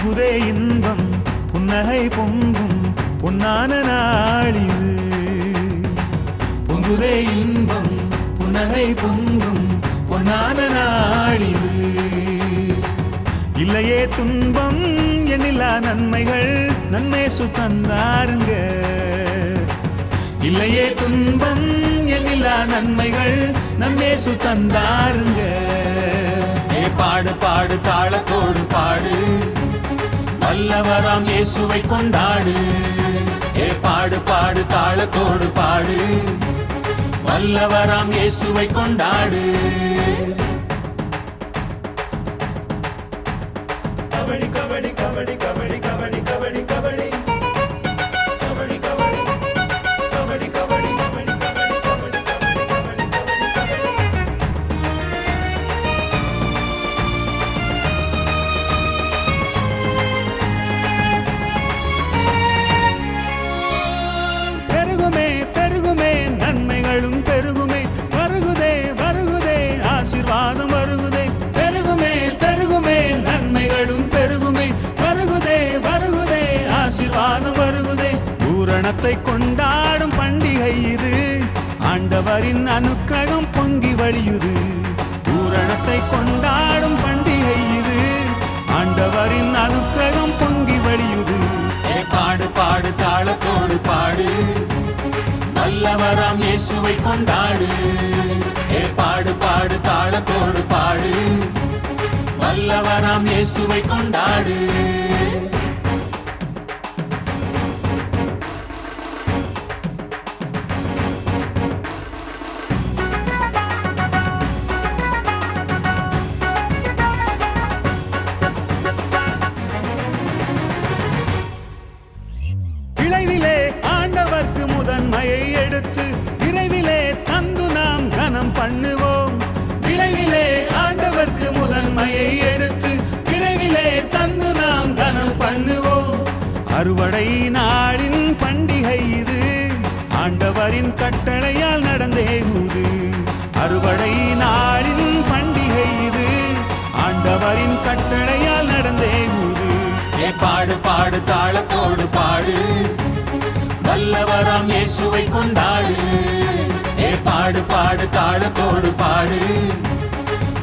பொங்குதே இன்பம் புன்னகை பொங்கும் பொன்னான நாளிது. பொங்குதே இன்பம் புன்னகை பொங்கும் பொன்னான நாளிது. இல்லையே துன்பம் எண்ணில்லா நன்மைகள் நன்மேசு தந்தாருங்க. இல்லையே துன்பம் எண்ணில்லா நன்மைகள் நன்மேசு தந்தாருங்க. பாடு பாடு தாளத்தோடு பாடு, வல்லவராம் இயேசுவை கொண்டாடு. பாடு பாடு தாளத்தோடு பாடு, வல்லவராம் இயேசுவை கொண்டாடு. கபடி கபடி கபடி கபடி கபடி கபடி கபடி நன்மைகளும் பெருகுமே, வருகுதே வருகுதே ஆசீர்வாதம் வருகுதே. பெருகுமே பெருகுமே நன்மைகளும் பெருகுமே, வருகுதே வருகுதே ஆசீர்வாதம் வருகுதே. பூரணத்தை கொண்டாடும் பண்டிகை இது, ஆண்டவரின் அனுக்கிரகம் பொங்கி வழியுது. பூரணத்தை கொண்டாடும் பண்டிகை இது, ஆண்டவரின் அனுக்கிரகம் பொங்கி வழியுது. பாடு பாடு தாளத்தோடு பாடு, வல்லவராம் இயேசுவை கொண்டாடு. பாடு பாடு தாளத்தோடு பாடு, வல்லவராம் இயேசுவை கொண்டாடு. விளைவிலே ஆண்டவர்க்கு முதன்மையை எடுத்து விரைவிலே தந்து நாம் கனம் பண்ணுவோம். விளைவிலே ஆண்டவர்க்கு முதன்மையை எடுத்து விரைவிலே தந்து நாம் கனம் பண்ணுவோம். அறுவடை நாளின் பண்டிகை இது, ஆண்டவரின் கட்டளையால் நடந்தேகுது. அறுவடை நாளின் பண்டிகை இது, ஆண்டவரின் கட்டளையால் நடந்தேகுது. பாடு பாடு தாளத்தோடு பாடு, வல்லவராம் இயேசுவை கொண்டாடு. பாடு பாடு தாளத்தோடு பாடு,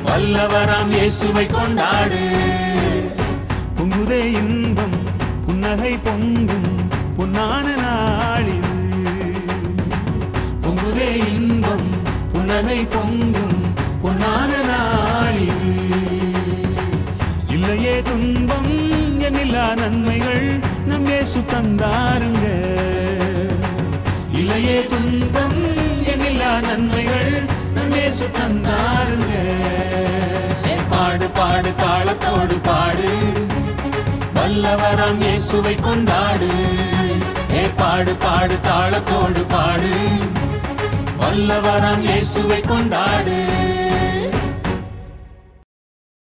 வல்லவராம் இயேசுவை கொண்டாடு. பொங்குதே இன்பம் புன்னகை பொங்கும் பொன்னான நாளிது. பொங்குதே இன்பம் புன்னகை பொங்கும் பொன்னான நாளிது. இல்லையே துன்பம் எண்ணில்லா நன்மைகள் நம் இயேசு தந்தாருங்க. இல்லையே துன்பம் எண்ணில்லா நன்மைகள் நம் இயேசு தந்தாருங்க. பாடு பாடு தாளத்தோடு பாடு, வல்லவராம் இயேசுவை கொண்டாடு. பாடு பாடு தாளத்தோடு பாடு, வல்லவராம் இயேசுவை கொண்டாடு.